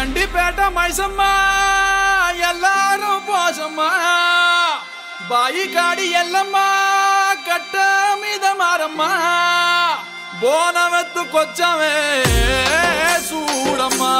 గండిపేట మైసమ్మ ఎల్లారు పోసమ్మ బాయి కాడి ఎల్లమ్మ కట్ట మీద మారమ్మ బోనమెత్తుకొచ్చమే చూడమ్మా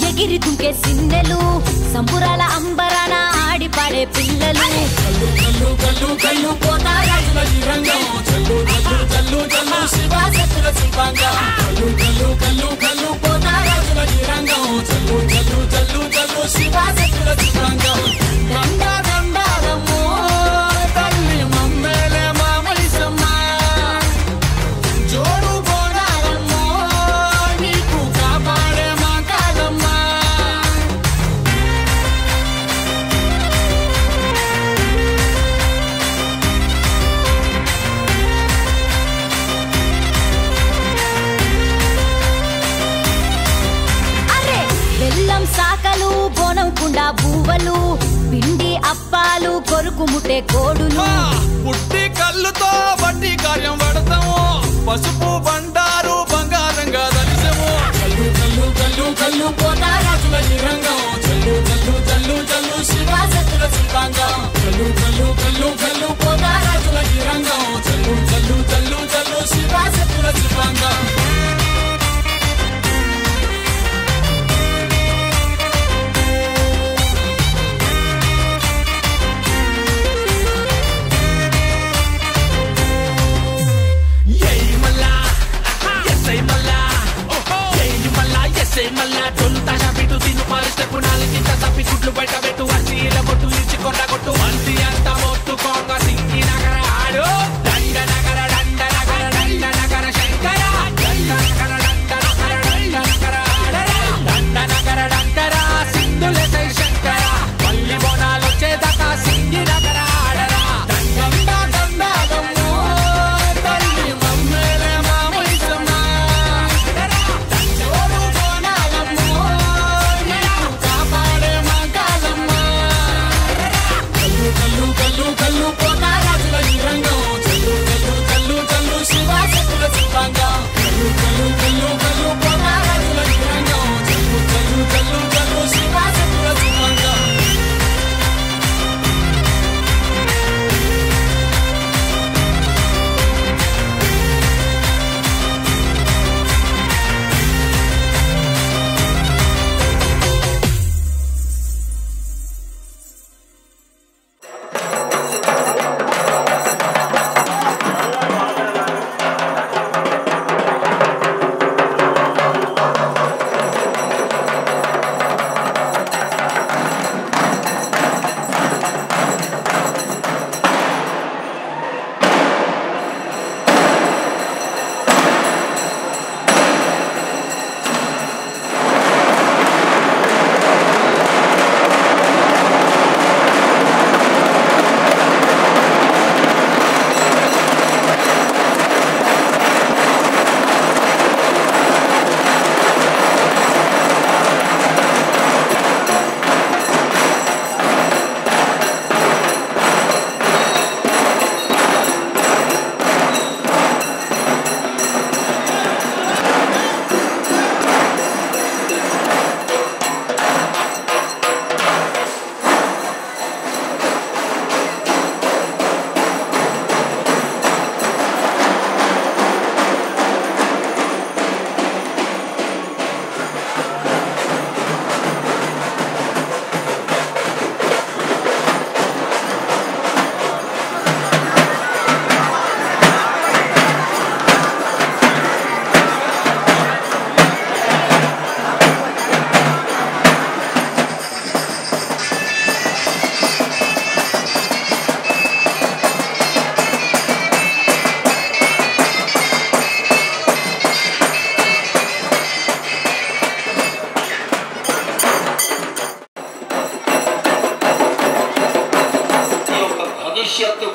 ఎగిరి దుంకే సిన్నెలు సంబురాల అంబరాన ఆడి పాడే పిల్లలు కల్లు కల్లు కల్లు కల్లు పోతా రాజుల రంగం చల్లు చల్లు చల్లు చల్లు శివ సత్తుల శివంగా కల్లు కల్లు కల్లు కల్లు పోతా రాజుల రంగం చల్లు చల్లు చల్లు చల్లు శివ సత్తుల శివంగా దండ దండాలమ్మో తల్లి మమ్మేలే మామైసమ్మ జోడు బోనాలమ్మ చుట్టుముట్టే కోడులు పుట్టి కళ్ళుతో బట్టి కార్యం పడతాము పసుపు బండారు బంగారంగా దలిసము కల్లు కల్లు కల్లు కల్లు పోతారాజుల ఈ రంగం జల్లు జల్లు జల్లు జల్లు శివాసత్తుల శిల్పాంగం కల్లు కల్లు కల్లు కల్లు పోతారాజుల ఈ రంగం జల్లు జల్లు జల్లు జల్లు శివాసత్తుల శిల్పాంగం మళ్ళా డొల్లు తాజా పెట్టు తిను పాలిస్తే పునాలకి తప్పి గుడ్లు బయట పెట్టు అసీల కొట్టు ఇచ్చి కొట్ట కొట్టు అంతి అంతా మొత్తుకోంగ సింగి నగర ఆడు దండ నగర దండ నగర దండ నగర శంకర దండ నగర దండ నగర దండ నగర ఆడరా దండ నగర దండర సింధుల జై శంకర పల్లి బోనాలు వచ్చేదాకా సింగి నగర ఆడరా దండంబా దండాగమ్ము తల్లి మమ్మేలే మామైసమ్మ కల్లు పోతారాజుల ఈ రంగం జల్లు జల్లు జల్లు జల్లు శివాసత్తుల శిల్పాంగం కల్లు కల్లు కల్లు కల్లు పోతారాజుల ఈ రంగం జల్లు జల్లు జల్లు జల్లు శివాసత్తుల శిల్పాంగం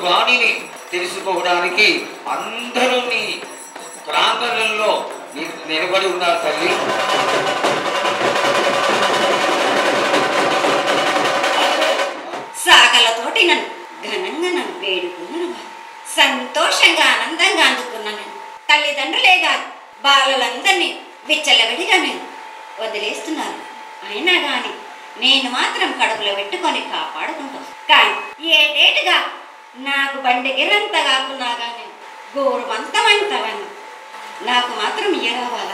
వాణిని తెలుసుకోవడానికి అందరూ నీ ప్రాంగణంలో నిలబడి ఉన్నారు తల్లి. సాగలతోటి నన్ను ఘనంగా నన్ను వేడుకున్నాను, సంతోషంగా ఆనందంగా అందుకున్నాను. తల్లిదండ్రులే కాదు బాలలందరినీ విచ్చలవిడిగా నేను వదిలేస్తున్నాను. అయినా కానీ నేను మాత్రం కడుపులో పెట్టుకొని కాపాడుకుంటాను. కానీ ఏటేటుగా నాకు బండిగిరంత కాకున్నా కానీ గోరుమంతమంతవని నాకు మాత్రం ఇయ్యరావాల.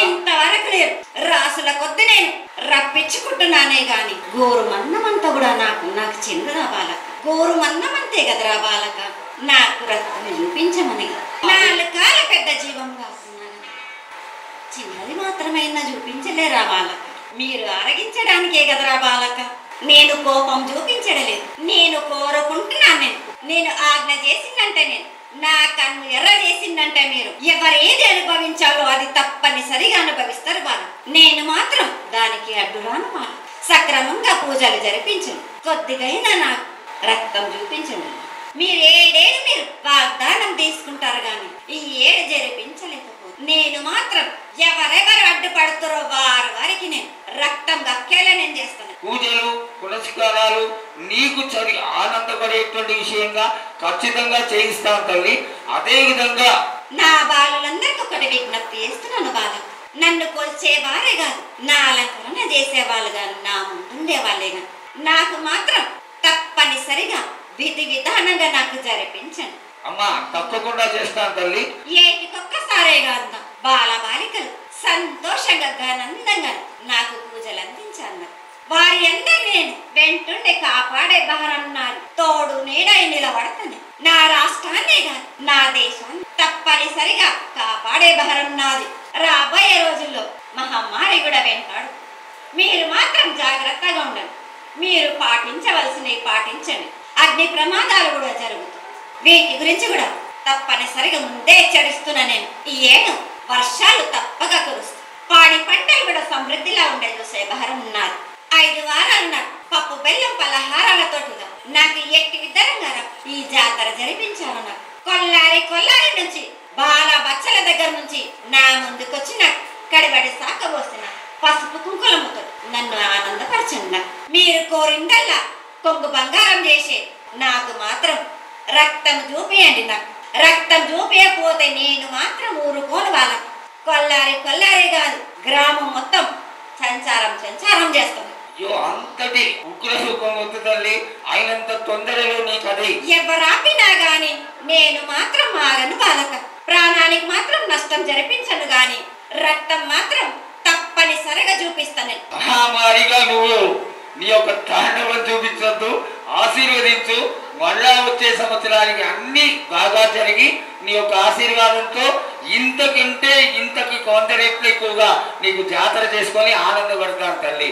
ఇంతవరకు లేదు రాసుల కొద్ది నేను రప్పించుకుంటున్నానే గాని గోరుమన్నమంతా కూడా నాకు చెందరా బాలక. గోరుమన్నమంతే కదరా బాలక, నాకు రక్తం చూపించమని. 4 కాల పెద్ద జీవం కాకున్నాను, చిన్నది మాత్రమైనా చూపించలేరా బాలక. మీరు అరగించడానికే కదరా బాలక. నేను కోపం చూపించడలేదు, నేను కోరుకుంటున్నాను. నేను ఆజ్ఞ చేసిందంటే నేను నా కన్ను ఎర్ర చేసిందంటే మీరు ఎవరేది అనుభవించాలో అది తప్పనిసరిగా అనుభవిస్తారు బాలు. నేను మాత్రం దానికి అడ్డురాను బాలు. సక్రమంగా పూజలు జరిపించను, కొద్దిగైనా నాకు రక్తం చూపించను. మీరు 7 ఏళ్ళు మీరు వాగ్దానం తీసుకుంటారు కానీ ఈ 7 జరిపించలేకపోతే నేను మాత్రం ఎవరెవరు అడ్డుపడుతారో వారికి నేను రక్తం గక్కేలా నేను చేస్తాను. పూజలు పునస్కారాలు నీకు ఆనందపడేటువంటి విషయంగా ఖచ్చితంగా చేయిస్తాను తల్లి. అదే విధంగా నా బాలులందరికీ ఒకటి విజ్ఞప్తి చేస్తున్నాను బాల. నన్ను కొల్చేవారే కాదు, నా అలంకరణ చేసేవాళ్ళు కాదు, నా ముందుండేవాళ్ళే కాదు. నాకు మాత్రం తప్పనిసరిగా విధి విధానంగా నాకు జరిపించండి. అమ్మా తప్పకుండా చేస్తాను తల్లి. ఏటికొక్కసారే కాదు బాల బాలికలు సంతోషంగా ఆనందంగా నాకు పూజలు అందించాను. వారి అందరినీ నేను వెంటుండే కాపాడే భారన్నాను. తోడు నీడై నిలబడతాను. నా రాష్ట్రాన్నే కాదు నా దేశాన్ని తప్పనిసరిగా కాపాడే భారం నాది. రాబోయే రోజుల్లో మహమ్మారి కూడా వెంటాడు. మీరు మాత్రం జాగ్రత్తగా ఉండండి. మీరు పాటించవలసినవి పాటించండి. అగ్ని ప్రమాదాలు కూడా జరుగుతాయి. వీటి గురించి కూడా తప్పనిసరిగా ముందే హెచ్చరిస్తున్నా నేను. ఈ ఏడు వర్షాలు తప్పక కురుస్తాయి. పాడి పంటలు కూడా సమృద్ధిలా ఉండే చూసే భారం ఉన్నారు. 5 వారాలు నాకు పప్పు బెల్లం పలహారాలతోటిగా నాకు ఎట్టి విధంగా ఈ జాతర జరిపించాను. నాకు కొల్లారి నుంచి బాల బచ్చల దగ్గర నుంచి నా ముందుకొచ్చి నాకు కడిబడి సాకబోసిన పసుపు కుంకులముతో నన్ను ఆనందపరచండి. మీరు కోరిందల్లా కొంగు బంగారం చేసే నాకు మాత్రం రక్తం చూపియండి. నాకు రక్తం చూపించకపోతే నేను మాత్రం ఊరుకోను. వాళ్ళ కొల్లారి కాదు గ్రామం మొత్తం సంచారం చేస్తాను. అయ్యో అంతటి ఉగ్ర సుఖం వద్దు తల్లి. అయినంత తొందరలో నీకు అది ఎవరాపినా గాని నేను మాత్రం ఆగను బాలక. ప్రాణానికి మాత్రం నష్టం జరిపించను గాని రక్తం మాత్రం తప్పనిసరిగా చూపిస్తాను. మహామారిగా నువ్వు నీ యొక్క తాండవం చూపించొద్దు, ఆశీర్వదించు. మళ్ళా వచ్చే సంవత్సరానికి అన్ని బాగా జరిగి నీ యొక్క ఆశీర్వాదంతో ఇంతకి కొంత రెట్లు ఎక్కువగా నీకు జాతర చేసుకొని ఆనందపడతాను తల్లి.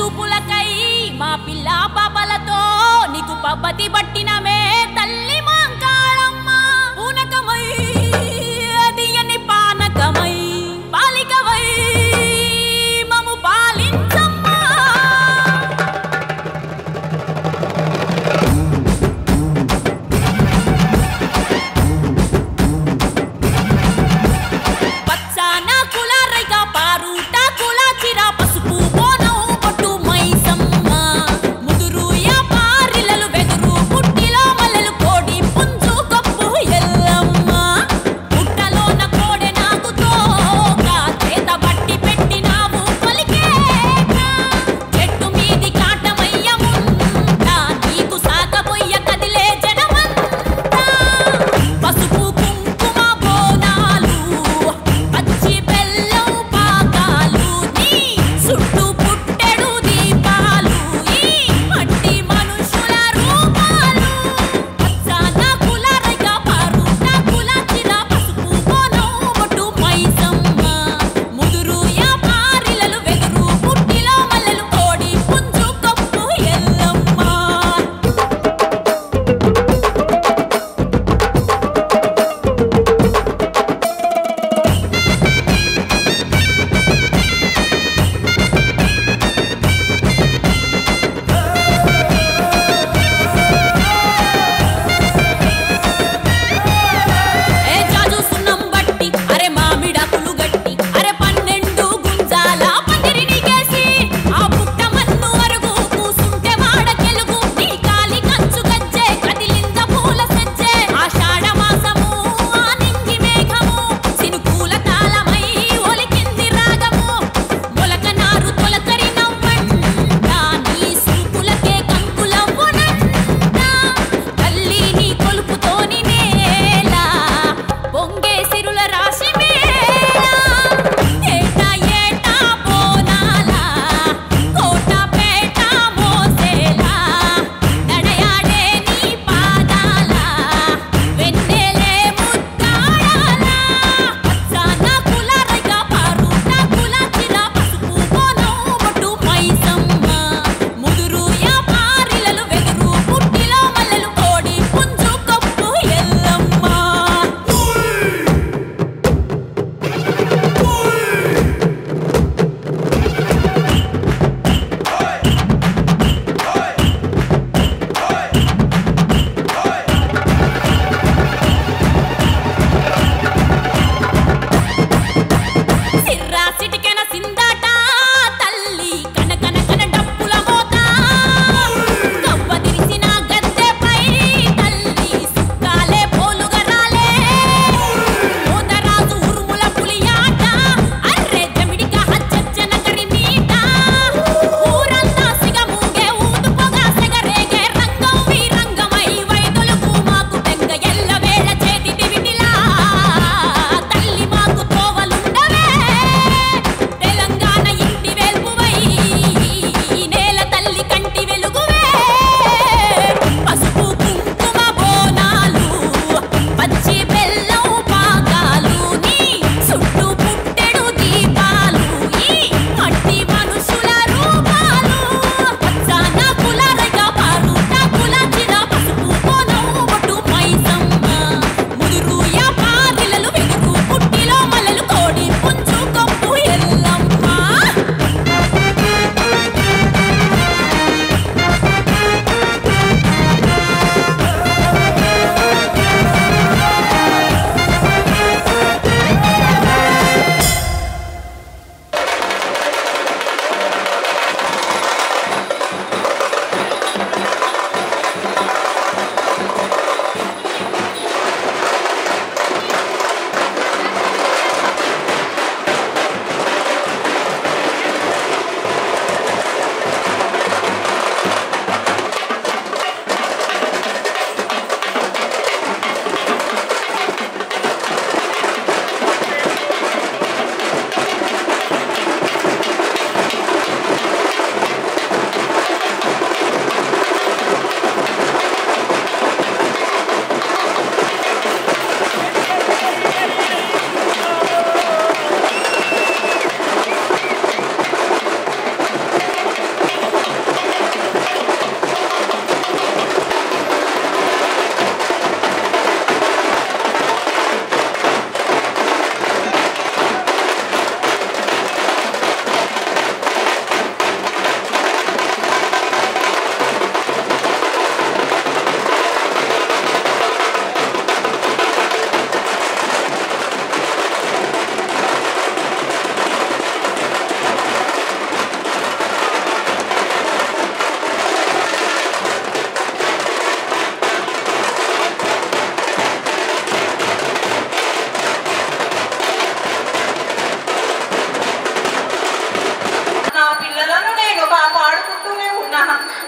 చూపులకై మా పిల్ల పాపలతో నీకు పబ్బతి పట్టినమే తల్లి మాంకాళమ్మ పూనకమై అదియని పానకమై పాలికవై మము పాలించమ్మా పచ్చాన కులారైక పారుట కులాచిర పసుపు బోనం పొట్టు మైసమ్మ ముదురు యా పారిలలు వెదురు పుట్టిలో మల్లెలు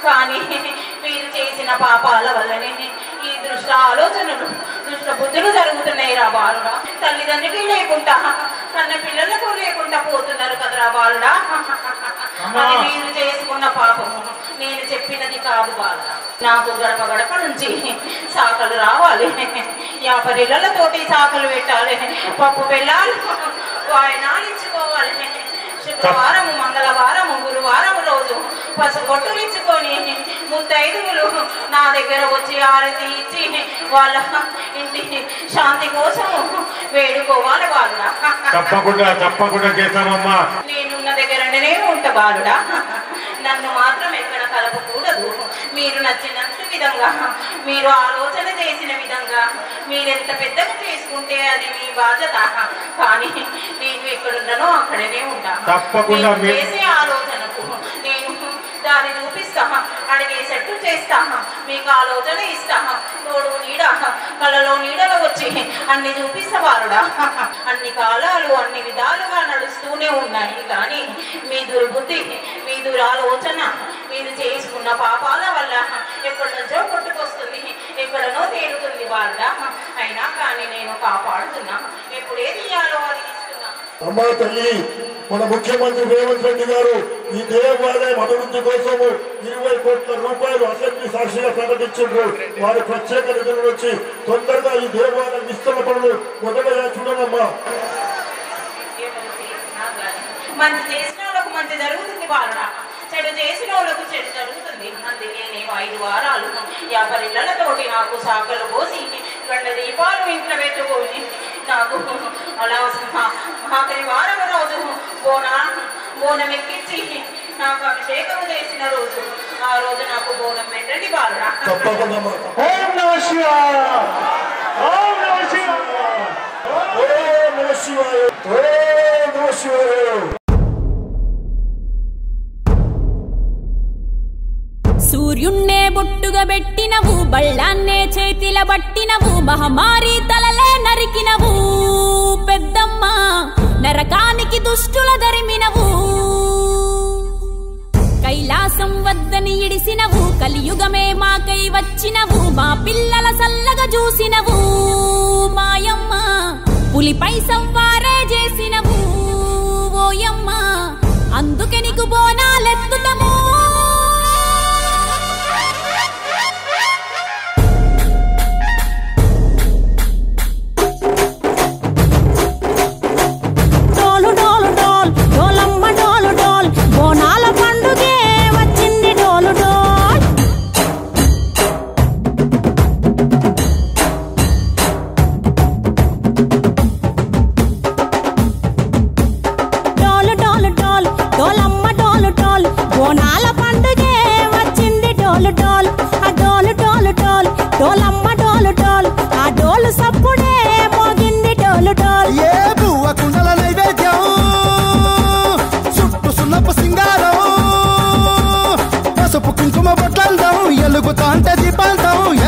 కానీ మీరు చేసిన పాపాల వల్లనే ఈ దుష్ట ఆలోచనలు దుష్ట బుద్ధులు జరుగుతున్నాయి రా బాలుడా. తల్లిదండ్రికి లేకుండా కన్న పిల్లలకు లేకుండా పోతున్నారు కదరా బాలుడా. అది మీరు చేసుకున్న పాపము, నేను చెప్పినది కాదు బాలుడా. నాకు గడప గడప నుంచి సాకలు రావాలి, వ్యాపారులతోటి సాకలు పెట్టాలి, పప్పు బెల్లాలు వాయినాలు ఇచ్చుకోవాలి. శుక్రవారము, మంగళవారము, గురువారం రోజు పసుపొట్టులు ఇచ్చుకొని ముత్తైదువులు నా దగ్గర వచ్చి ఆరతి ఇచ్చి వాళ్ళ ఇంటి శాంతి కోసం వేడుకోవాలి బాలుడా. తప్పకుండా చేస్తామమ్మా. నేనున్న దగ్గరనే ఉంటా బాలుడా. నన్ను మాత్రం ఎక్కడ కలపకూడదు. మీరు నచ్చినంత విధంగా, మీరు ఆలోచన చేసిన విధంగా మీరెంత పెద్దగా చేసుకుంటే అది మీ బాధ్యత. కానీ నేను ఎక్కడున్నానో అక్కడనే ఉంటా. తప్పకుండా చేసే ఆలోచనకు నేను దాన్ని చూపిస్తా, అడిగేసట్టు చేస్తా, మీకు ఆలోచన ఇస్తా. తోడు నీడ కళలో నీడలో వచ్చి అన్ని చూపిస్తా బాలుడా. అన్ని కాలాలు అన్ని విధాలుగా నడుస్తూనే ఉన్నాయి. కానీ మీ దుర్బుద్ధి, మీ దురాలోచన, మీరు చేసుకున్న పాపాల వల్ల ఎక్కడి నుంచో కొట్టుకొస్తుంది, ఎక్కడనో తేలుతుంది బాలుడా. అయినా కానీ నేను కాపాడుతున్నా. ఎప్పుడేది ఇయ్యాలో అది ఇస్తున్నా. అమ్మా తల్లి, మన ముఖ్యమంత్రి రేవంత్ రెడ్డి గారు ఈ దేవాలయం అభివృద్ధి కోసము 20 కోట్ల రూపాయలు అసెంబ్లీ సాక్షిగా ప్రకటించారు. వారి ప్రత్యేక నిధుల నుంచి తొందరగా ఈ దేవాలయం విస్తరణ పనులు మొదలయ్యా చూడమ్మా. మంచి చేసిన వాళ్ళకు మంచి జరుగుతుంది బాలుడా, చెడు చేసిన వాళ్ళకు చెడు జరుగుతుంది. అందుకే నేను 5 వారాలు వ్యాపారులతోటి నాకు సాకలు పోసి గంట దీపాలు ఇంట్లో పెట్టుకొని నాకు అలా ఆఖరి వారం రోజు బోనం ఎక్కించి నాకు అభిషేకం చేసిన రోజు, ఆ రోజు నాకు బోనం పెట్టండి బాలుడా. ఓం నమః శివాయ, ఓం నమః శివాయ, ఓం నమః శివాయ, ఓం నమః శివాయ. సూర్యున్నే బొట్టుగా పెట్టినవు, బళ్ళాన్నే చేతిల బట్టినవు, మహమారి తలలే నరికినవు పెద్దమ్మ, నరకానికి దుష్టుల దరిమినవు. కైలాసం వద్దని ఇడిసినవు, కలియుగమే మాకై వచ్చినవు, మా పిల్లల సల్లగా చూసినవు మాయమ్మ, పులిపై సవ్వారే చేసినవు ఓయమ్మ, అందుకే నీకు బోనాలెత్తుతము.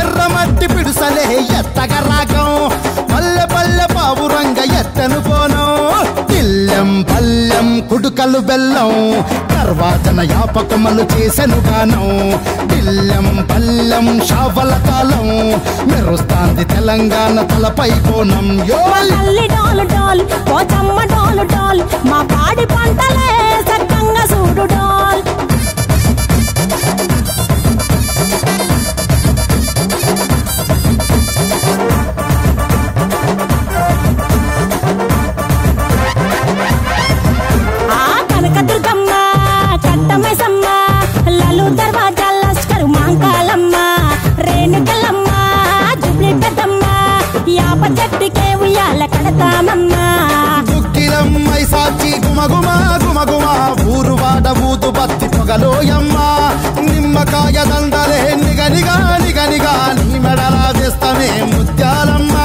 ఎర్రమట్టి పిడుసలే ఎత్తగా రాగం, పల్లె పల్లె పావురంగ ఎత్తను పోనం, తిల్లెం పల్లెం కుడుకలు బెల్లం, తర్వాతన యాపకమలు చేసెను గానం, తిల్లెం పల్లెం షావల కాలం, మెరుస్తాంది తెలంగాణ తలపై కోణం. మా పాడి పంటలే సక్కంగా చూడు డోల్. కనకదుర్గమ్మ, కట్టమైసమ్మ, లలు దర్వాజా లష్కరు మాంకాలమ్మ, రేణుకలమ్మ, జుబ్లి పెద్దమ్మ, యాప చెట్టుకే ఉయ్యాల కడతామమ్మ. దుక్కిలమ్మై సాచి గుమగుమ గుమగుమ, ఊరువాడ ఊదు బత్తి పొగలోయమ్మ, నిమ్మకాయ దండలే నిగనిగా నిగనిగా, నీ మెడలా వేస్తమే ముత్యాలమ్మ.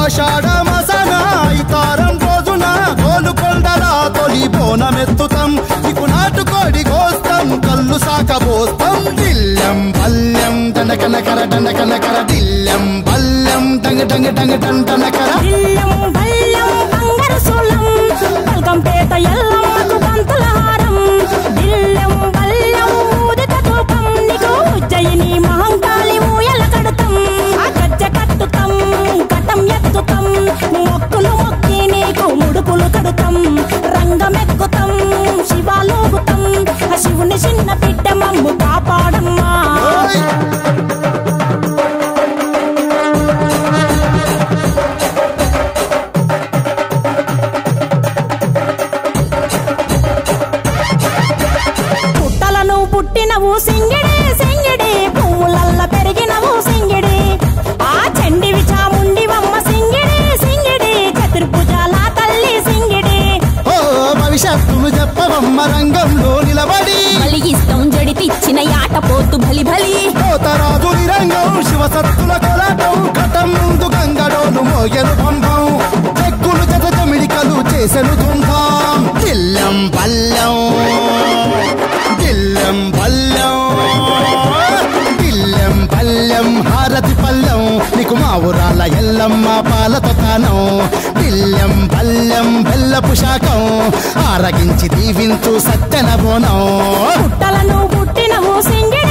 ఆషాఢ మసన ఇతారం రోజున గోలుకొండల తొలి బోనమెత్తుతాం, నీకు నాటుకోడి కోస్తాం, కళ్ళు సాకబోస్తాం. దిల్లెం పల్లెం దండకనకర దండకనకర, దిల్లెం పల్లెం డంగ డంగ డంగ డండనకర, దిల్లెం పల్లెం బంగారు సోళం, బల్కంపేట ఎల్లమ్మకు బంతుల హారం, దిల్లెం పల్లెం ఊదిత తూపం, మమ్ము కాపాడమ్మా. పుట్టలను పుట్టినవు సింగిడి సింగిడి, పువ్వులల్ల పెరిగినవు సింగిడి, ఆ చండివి చాముండివమ్మ సింగిడి సింగిడి, చతుర్భుజాల తల్లి సింగిడి. ఓ భవిష్యత్తును చెప్పవమ్మ రంగంలో నిలబడి, బలిగిస్తాం జడితిచ్చిన యాట పోతు బలి బలి. కోతరాజు రంగం శివసత్తుల కొలటం, ఘటం ముందు గంగడోలు మోయను పంపం, చెక్కులు జత జమిడికలు చేసెను తుంటాం. దిల్లం పల్లెం దిల్లం పల్లెం దిల్లం పల్లెం హారతి పల్లెం, నీకు మా ఊరాల ఎల్లమ్మ పాలతో కానం. దిల్లం పల్లెం బెల్లపు శాఖం, ఆరగించి దీవించు సత్యన బోనం. పుట్టలను పుట్టినవు సింగిడి